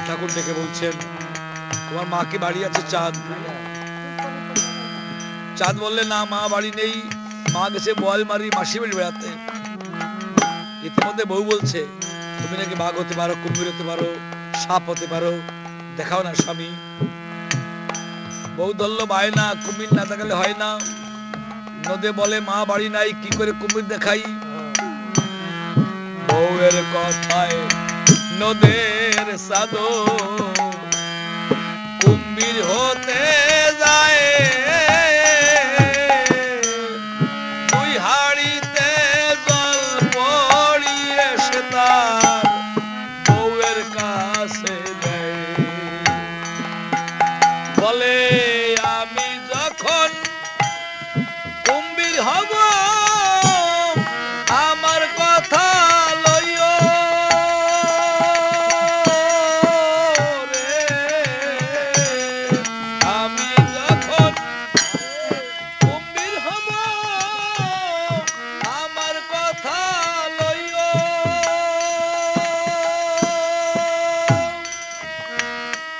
ঠাকুর ডেকে বলছেন, তোমার মা কি বাড়ি আছে? চাঁদ চাঁদ বললে, না মা বাড়ি নেই, মা গেছে বোয়ালমারি মাসি বাড়ি বেড়াতে। ইতিমধ্যে বউ বলছে, তুমি নাকি বাঘ হতে পারো, কুমির হতে পারো, সাপ হতে পারো, দেখাও না স্বামী। বউ ধরলো বায়না, কুমির না দেখালে হয় না। নদে বলে, মা বাড়ি নাই, কি করে কুমির দেখাই? বউয়ের কথায় নদের সাদো কুম্ভীর হতে যায়, দুই হাড়িতে জল পড়িয়ে সে তার বউয়ের কাছে দেয়। বলে, আমি যখন কুম্ভীর হব আমার কথা লইও রে, আমি যখন কুম্ভীর হব আমার কথা লইও।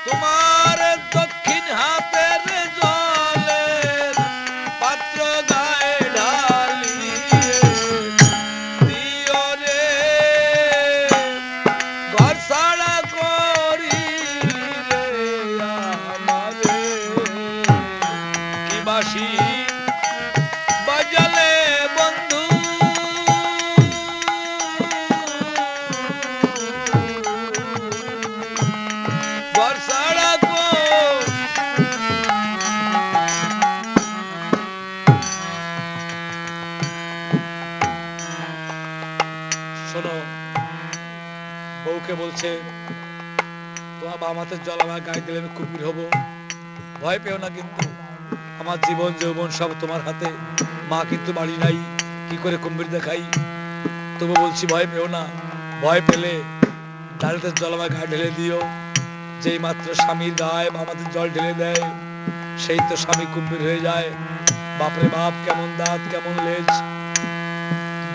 তোমার দক্ষিণ হাতের জলের পাত্র গায়ে ঢালিয়ে দিও রে, ঘর ছাড়া করি রে আমারে, কি বাঁশি বাজালে বন্ধু ঘর ছাড়া শোনো, বউকে বলছে, তোমার বাম হাতের জল আমার গায়ে দিলে আমি কুমির হব, ভয় পেও না কিন্তু, আমার জীবন যৌবন সব তোমার হাতে, মা কিন্তু বাড়ি নাই, কি করে কুমির দেখাই? তবু বলছি ভয় পেও না, ভয় পেলে ডালের জল আমার গায়ে ঢেলে দিও। যেই মাত্র স্বামীর গায়ে আমাদের জল ঢেলে দেয়, সেই তো স্বামী কুমির হয়ে যায়। বাপরে বাপ, কেমন দাঁত কেমন লেজ!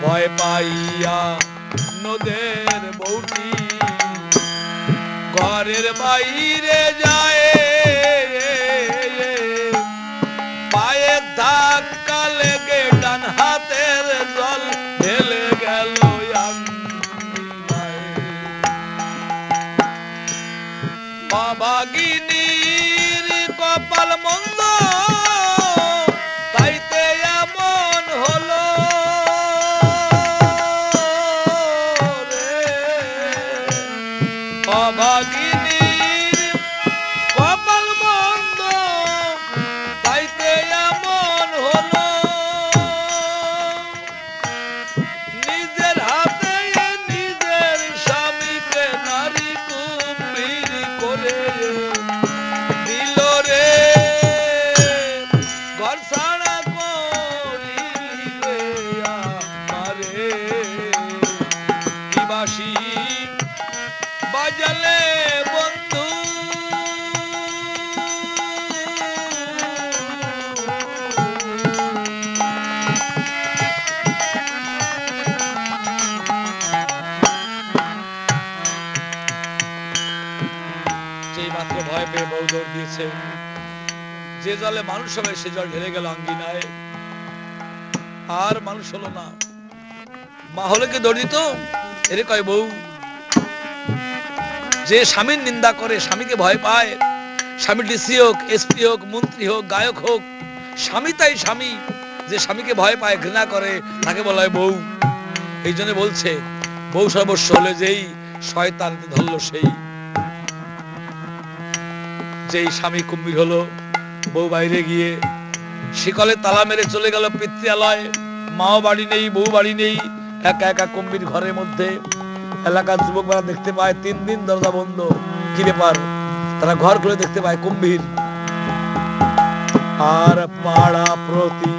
ভয় পাইয়া নদের বউটি ঘরের বাইরে যায়, পায়ে ধাক্কা লেগে ডান হাতের জল ঢেলে গেল অভাগিনীর কপাল মন্দ, তাইতে এমন হলো রে, অভাগিনীর কপাল মন্দ, তাইতে এমন হলো। নিজের হাতে নিজের স্বামীকে নারী কুম্ভীর করে দিল রে, ঘর ছাড়া করিলে আমারে, কি বাঁশি বাজালে বন্ধু যেই মাত্র ভয় পেয়ে বউ দৌড় দিয়েছে, যে জলে মানুষ হবে সে জল ঢেলে গেল আঙ্গিনায়, আর মানুষ হলো না। মা হলে কি দৌড় দিত? এরে কয় বউ, যে স্বামীর নিন্দা করে, স্বামীকে ভয় পায়, স্বামী ডিসি হোক, এসপি হোক, মন্ত্রী হোক, গায়ক হোক, স্বামী তাই স্বামী, যে স্বামীকে ভয় পায়, ঘৃণা করে, তাকে বলা হয় বউ। এই জন্য বলছে, বউ সর্বস্ব হলে যেই শয়তান ধরল সেই, যেই স্বামী কুম্ভীর হলো বউ বাইরে গিয়ে শিকলে তালা মেরে চলে গেল পিতৃয়ালয়। মাও বাড়ি নেই, বউ বাড়ি নেই, একা একা কুম্ভীর ঘরের মধ্যে। এলাকার যুবকরা দেখতে পায় 3 দিন দরজা বন্ধ। কি ব্যাপার? তারা ঘর খুলে দেখতে পায় কুম্ভীর। আর পাড়া প্রতি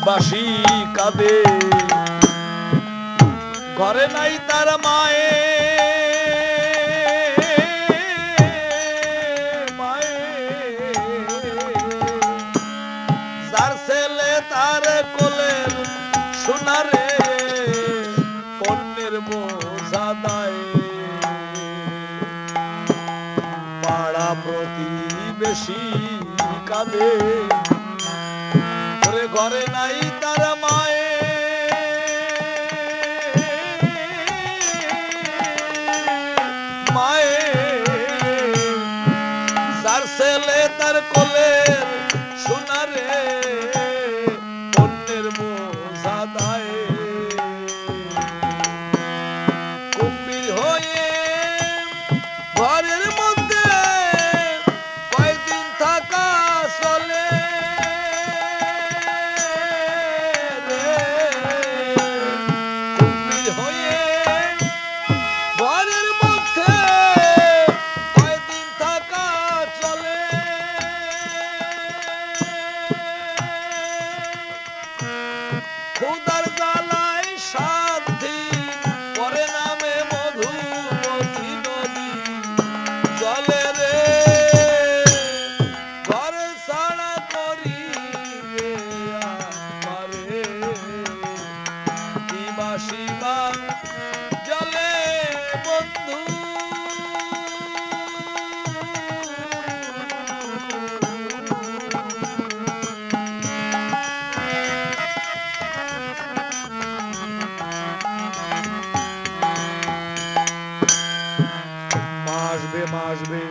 বাসি কাঁদে, ঘরে নাই তার মায়ে, যার ছেলে তার কোলের সোনারে পণ্যের বোঝা দায়। পাড়া প্রতিবেশী কাঁদে, ঘরে নাই তার মায়ে, মায়ে যার ছেলে তার কোলের সোনারে পণ্যের বোঝা দায়। কুম্ভীর হয়ে ঘরের মধ্যে কয়দিন থাকা চলে, কুম্ভীর হয়ে ঘরের মধ্যে কয়দিন থাকা চলে। ক্ষুধার জ্বালায় 7 দিন পরে নামে মধুমতি নদী জলে রে, ঘর ছাড়া করি রে আমারে, কি বাসিবা জলে বন্ধু। মা আসবে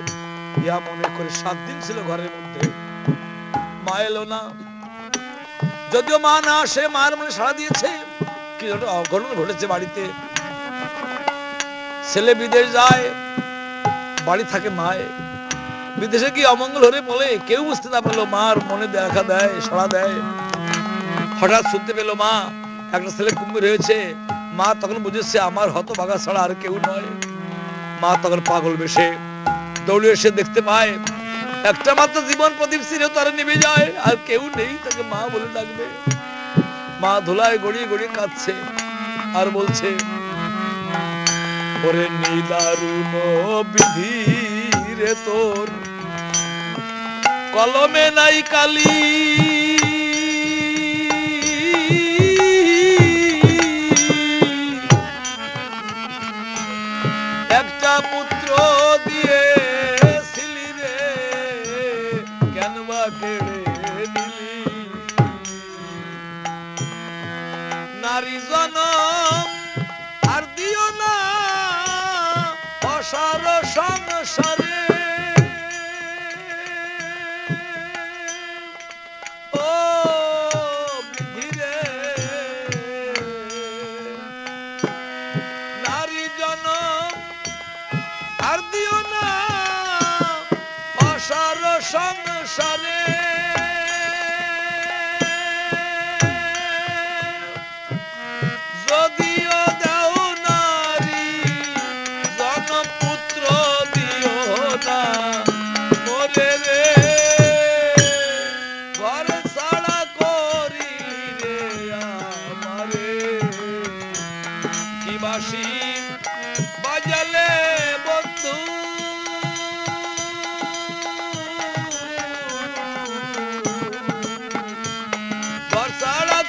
ইয়া মনে করে 7 দিন ছিল ঘরের মধ্যে। মা এলো না। যদিও মা না আসে, মার মনে সাড়া দিয়েছে কি অঘটন ঘটেছে বাড়িতে। ছেলে বিদেশ যায়, বাড়ি থাকে মায়ে। বিদেশে কি অমঙ্গল হলে বলে কেউ বুঝতে না পারলো, মার মনে দেখা দেয়, সাড়া দেয়। হঠাৎ শুনতে পেলো মা একটা ছেলে কুম্ভীর হয়েছে। মা তখন বুঝেছে আমার হতভাগা ছাড়া আর কেউ নয়। মা তখন পাগল বেশে দৌড়ে এসে দেখতে পায় একটা মাত্র জীবন প্রদীপ ছিল, তার নিভে যায়, আর কেউ নেই, তাকে মা বলে ডাকবে। মা ধুলায় গড়িয়ে গড়িয়ে কাঁদছে আর বলছে, ওরে নিদারুণ বিধি রে তোর, কলমে নাই কালি, একটা পুত্র দিয়েছিলি রে, কেন বা কেড়ে নিলি। নারী জনম আর দিও না অসার সংসারে, ও বিধি রে, নারী জনম আর দিও না অসার সংসারে। যদিও দাও নারী জনম, পুত্র দিও না মোরে রে, ঘর ছাড়া করিলি রে আমারে, কি বাসি বাজালে বন্ধু। ঘর ছাড়া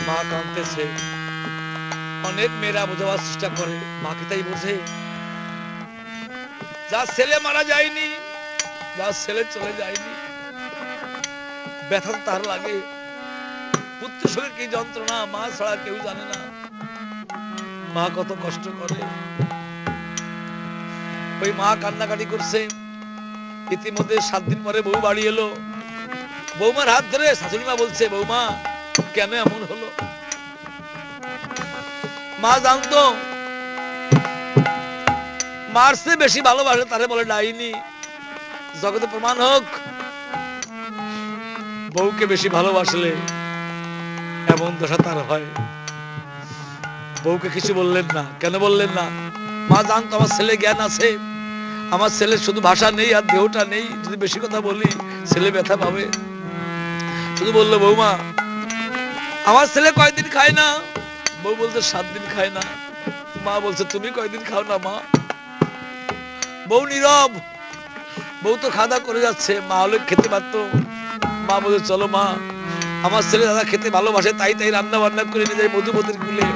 মা কাঁদতেছে। অনেক মেয়েরা বোঝাবার চেষ্টা করে, মাকে তাই বোঝে। যার ছেলে মারা যায়নি, যার ছেলে চলে যায়নি, ব্যথা তো তার লাগে। পুত্রের সঙ্গে কি যন্ত্রণা মা ছাড়া কেউ জানে না। মা কত কষ্ট করে। ওই মা কান্নাকাটি করছে। ইতিমধ্যে 7 দিন পরে বউ বাড়ি এলো। বৌমার হাত ধরে শাশুড়ি মা বলছে, বৌমা কেন এমন হলো? মা জানতো মারছে বেশি ভালোবাসে তারে বলে ডাইনি। জগতে প্রমাণ হোক, বউকে বেশি ভালোবাসলে এমন দশা তার হয়। বউকে কিছু বললেন না। কেন বললেন না? মা জানতো আমার ছেলে জ্ঞান আছে, আমার ছেলে শুধু ভাষা নেই আর দেহটা নেই, যদি বেশি কথা বলি ছেলে ব্যথা পাবে। শুধু বললো, বৌমা আমার ছেলে কয়দিন খায় না? বউ বলছে 7 দিন খায় না। মা বলছে তুমি কয়দিন খাও না মা? বউ নীরব। বউ তো খাওয়া করে যাচ্ছে, মা হলে খেতে পারতো। মা বলছে চলো মা, আমার ছেলে দাদা খেতে ভালোবাসে, তাই তাই রান্না বান্না করে নিয়ে যায় মধুমতির কুলে।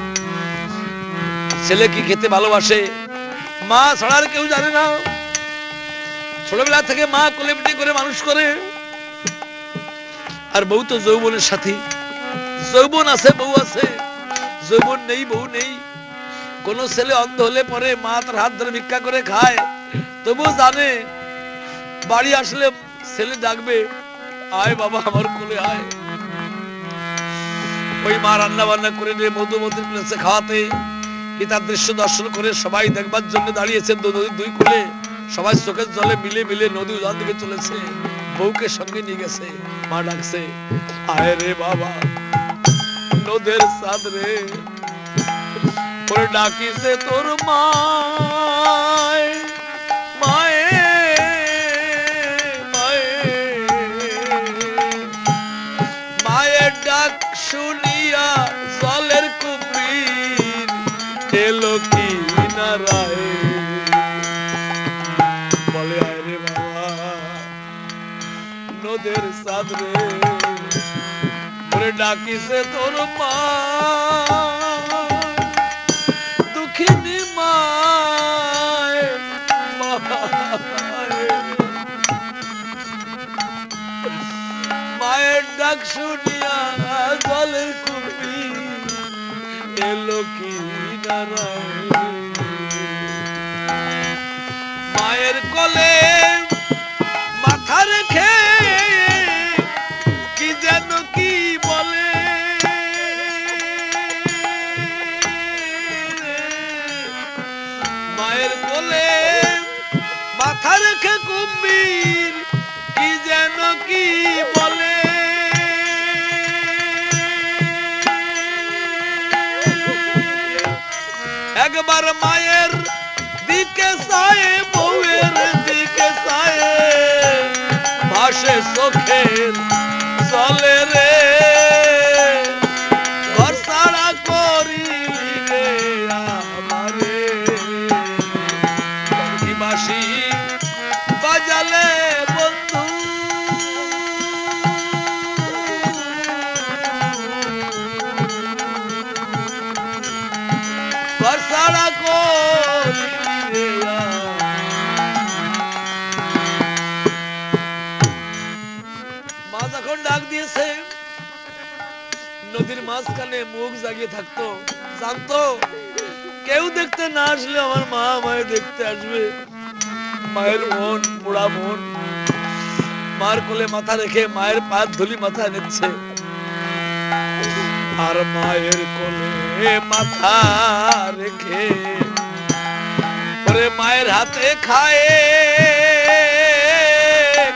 ছেলে কি খেতে ভালোবাসে মা ছাড়া আর কেউ জানে না। ছোটবেলা থেকে মা কোলে পিঠে করে মানুষ করে। আর বউ তো যৌবনের সাথী, যৌবন আছে বউ আছে, যৌবন নেই বউ নেই। কোন ছেলে অন্ধ হলে পরে মা তার হাত ধরে ভিক্ষা করে খায়, তবুও জানে বাড়ি আসলে ছেলে ডাকবে, আয় বাবা আমার কোলে আয়। ওই মা রান্না বান্না করে নিয়ে মধুমতির কুলে খাওয়াতে, তার দৃশ্য দর্শন করে সবাই দেখবার জন্য দাঁড়িয়েছেন নদীর 2 কূলে। সবাই চোখের জলে মিলে মিলে নদী উজান দিকে চলেছে। বউকে সঙ্গে নিয়ে গেছে। মা ডাকছে, আয় রে বাবা নদের চাঁদ রে, ওরে ডাকিছে তোর মায় মায়ে মায়ে। মায়ের ডাক শুনিয়া জলের কুমির এলো কি নারায়, বলে আয় রে বাবা নদের চাঁদ রে, ওরে ডাকিছে তোর মা দুঃখিনী মায় মায়ের ডাক শুনিয়া জলের কুমির এলো কি নারায়। মায়ের কোলে মাথা রেখে কি যেন কি বলে, মায়ের কোলে মাথা রেখে কুমির কি যেন কি বলে। একবার মায়ের দিকে চায় বউয়ের দিকে চায়, ভাসে চোখের চলে রে, ঘর ছাড়া করিলি রে আমারে, বাঁশি বাজালে বন্ধু ঘর ছাড়া করিলি রে। মা যখন ডাক দিয়েছে, নদীর মাঝখানে মুখ জাগিয়ে থাকতো, জানতো কেউ দেখতে না আসলে আমার মা আমায় দেখতে আসবে। মায়ের মন পোড়া মন, মার কোলে মাথা রেখে মায়ের পায়ের ধুলি মাথা নিচ্ছে। আর মায়ের কোলে মাথা রেখে ওরে মায়ের হাতে খায়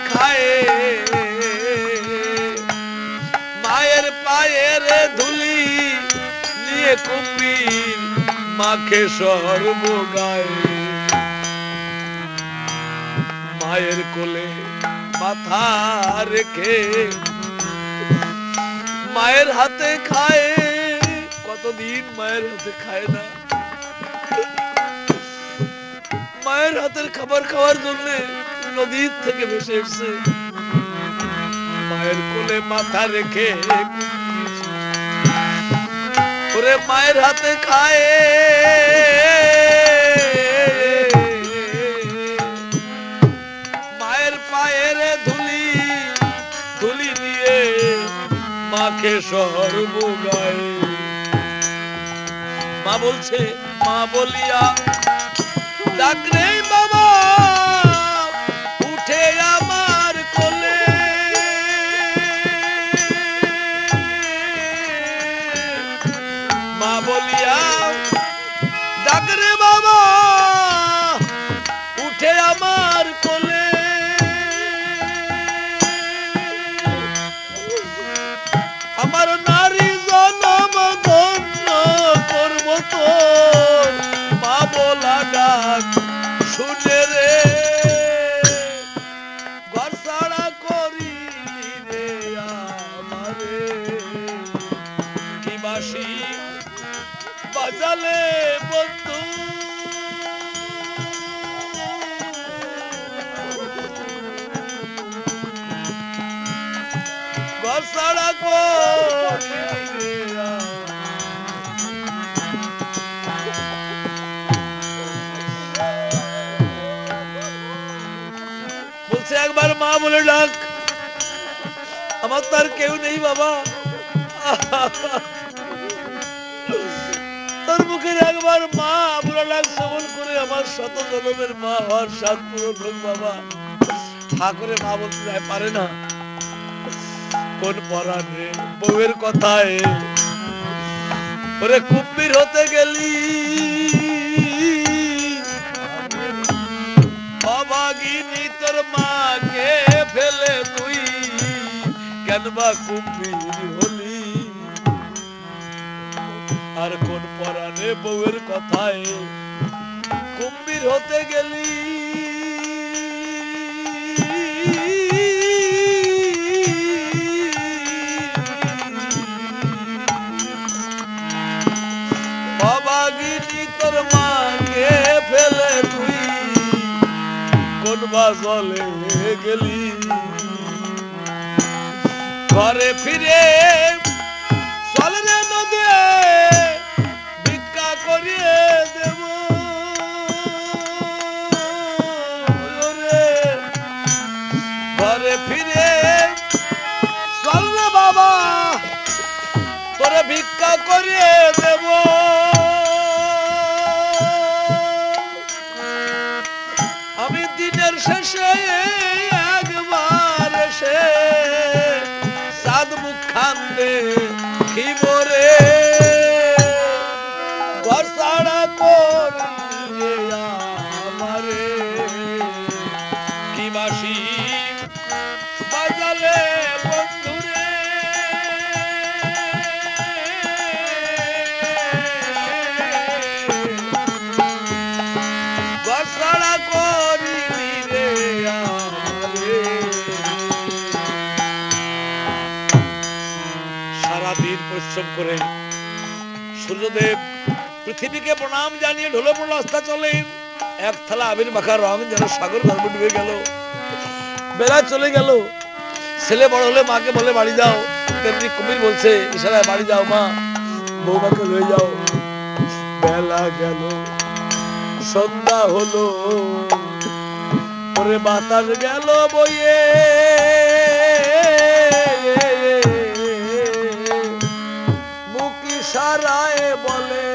খায়, মায়ের পায়ের ধুলি নিয়ে কুমির মাকে সর্বগায়। মায়ের কোলে মাথা রেখে মায়ের হাতে খায়, কতদিন মায়ের হাতে খায় না। মায়ের হাতের খাবার খাওয়ার জন্য নদীর থেকে ভেসে এসছে। মায়ের কোলে মাথা রেখে ওরে মায়ের হাতে খায়, মায়ের পায়ের ধুলি ধুলি নিয়ে মাকে সর্বগায়। মা বলছে, মা বলিয়া ডাক রে বাবা উঠে আমার কোলে, মা বলিয়া ডাক রে বাবা শুনে রে ঘর ছাড়া করিলি রে আমারে কি বাঁশি বাজালে বন্ধু ঘর ছাড়া করিলি রে বলছে একবার মা বলে ডাক আমার তো আর কেউ নেই বাবা তোর মুখের একবার মা বলে ডাক শ্রবণ করে আমার শত জনমের মা হওয়ার স্বাদ পূরণ হোক বাবা হা করে মা বলতে যায় পারে না কোন পরাণে বউয়ের কথায় ওরে কুম্ভীর হতে গেলি অভাগিনী তোর মাকে ফেলে তুই কেন বা কুম্ভীর হলি আর কোন পরাণে বউয়ের কথায় কুম্ভীর হতে গেলি অভাগিনী তোর মাকে ফেলে তুই কোন বা জলে গেলি ঘরে ফিরে চল রে নদী ভিক্ষা করিয়ে দেব ঘরে ফিরে চল রে বাবা তোরে ভিক্ষা করিয়ে দেব আমি দিনের শেষে একবার এসে সাদ মুখ খান্দে খিবরে ঘর ছাড়া করলে আমারে কি বাঁশি বাজালে বন্ধুরে ঘর ছাড়া করিলি রে আমারে সারাদিন পরিশ্রম করে সূর্যদেব পৃথিবীকে প্রণাম জানিয়ে ঢোলে পড়ল রাস্তা চলে এক থালা আবির মাখা রং যেন সাগর গর্ভে ডুবে গেল বেলা চলে গেল ছেলে বড় হলে মাকে বলে বাড়ি যাও তেমনি কুমির বলছে ইশারায় বাড়ি যাও মা বৌমাকে লয়ে যাও বেলা গেল সন্ধ্যা হলো ওরে বাতাস গেল বইয়ে সারায় বলে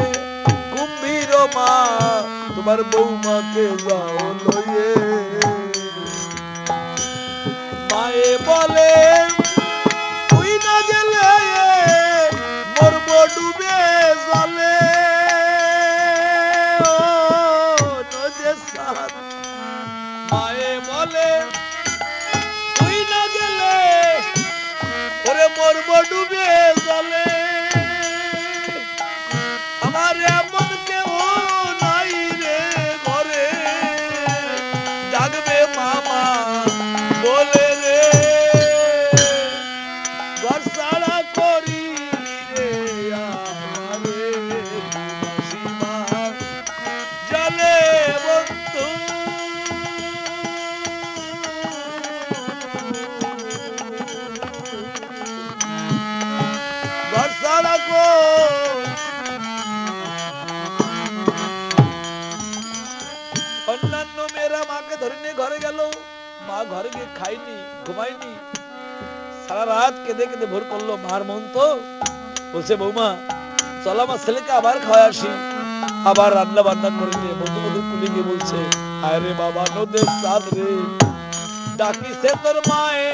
কুম্ভীর মা তোমার বৌমাকে যাও লইয়ে মায়ে বলে তুই না গেলে মরব ডুবে জলে মায়ে বলে তুই না গেলে ওরে মরব ডুবে জলে আমার এমন কেউ নাই রে ঘরে ডাকবে মামা বলে রে ঘর ছাড়া করি রে আমারে সীমা জলে বন্ধু ঘর ছাড়া অন্যান্য মেয়েরা মাকে ধরে নিয়ে ঘরে গেল মা ঘরে গিয়ে খাইনি ঘুমাইনি সারা রাত কেঁদে কেঁদে ভোর করলো মার মন তো বলছে বৌমা চল আমার ছেলেকে আবার খাওয়া আসি আবার রান্না বান্না করে নিয়ে বন্ধু বন্ধু কুলি গিয়ে বলছে আয় রে বাবা নদের চাঁদ রে ডাকিছে তোর মায়ে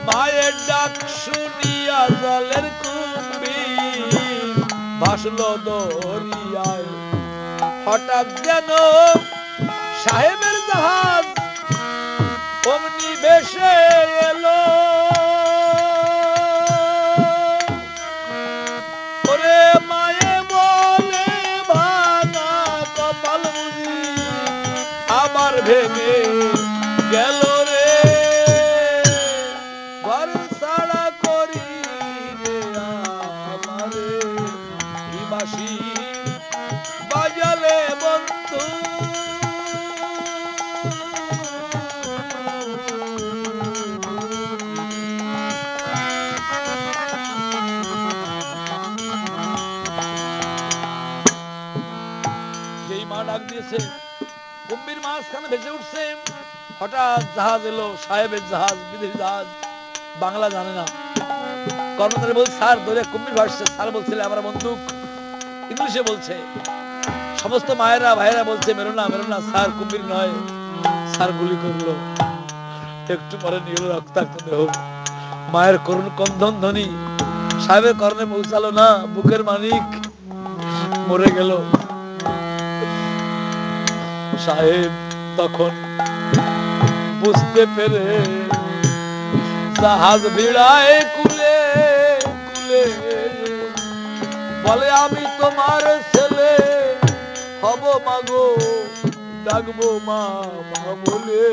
মায়ের ডাক শুনিয়া জলের কুম্ভীর ভাসলো দরিয়ায় হঠাৎ যেন সাহেবের জাহাজ অমনি ভেসে এলো ওরে মায়ে বলে ভাঙা ভেঙে গেল রে ঘর ছাড়া করি রে আমারে কি বাঁশি বাজালে বন্ধু যেই মা ডাক দিয়েছে কুম্ভীর মাঝখানে ভেসে উঠছে হঠাৎ জাহাজ এলো সাহেবের জাহাজ বিদেশি জাহাজ বাংলা জানে না কর্মচারী বলছে স্যার ধরে কুম্ভীর ভাসছে স্যার বলছিল আমরা বন্দুক ইংলিশে বলছে সমস্ত মায়েরা ভাইয়েরা বলছে মেরো না স্যার কুম্ভীর নয় স্যার গুলি করলো একটু পরে নিয়ে এলো রক্তাক্ত দেহ মায়ের করুণ কন্দন ধ্বনি সাহেবের কর্ণে পৌঁছালো না বুকের মানিক মরে গেল সাহেব তখন বুঝতে পেরে জাহাজ ভিড়ায় কুলে কুলে বলে আমি তোমার ছেলে হব মাগো ডাকবো মা মা বলে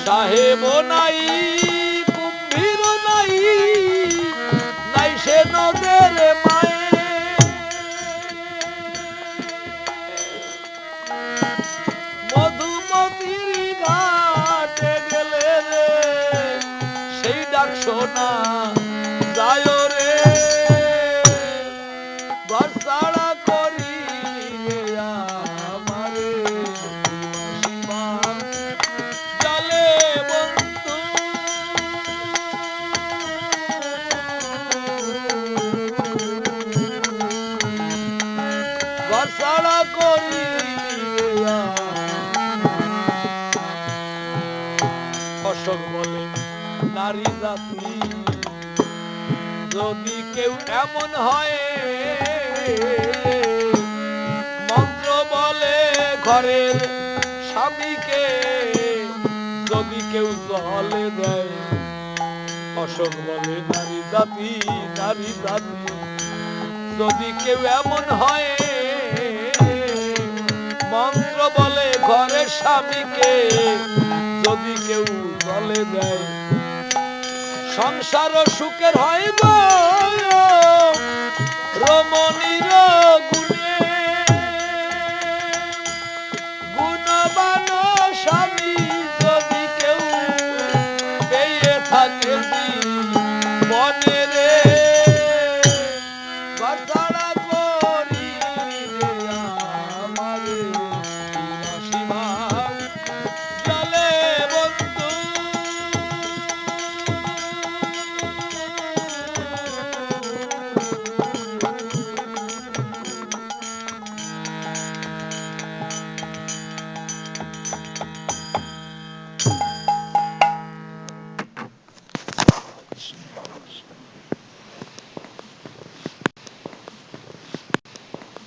সাহেব নাই কুম্ভীর নাই নাই সে নদের মায়ে মধুমতির ঘাটে গেলে রে সেই ডাক শোনা যায় রে ঘর ছাড়া করি রে আমারে শিবা চলে বন্ধু ঘর ছাড়া করি অশোক বলে নারী জাতি যদি কেউ এমন হয় মন্ত্র বলে ঘরের স্বামীকে যদি কেউ জলে দেয় অশোক বলে নারী জাতি যদি কেউ এমন হয় মন্ত্র বলে ঘরের স্বামীকে যদি কেউ জলে দেয় সংসার সুখের হয় গো রমণীর গুণে গুণবান স্বামী যদি কেউ পেয়ে থাকে বনে রে ঘর ছাড়া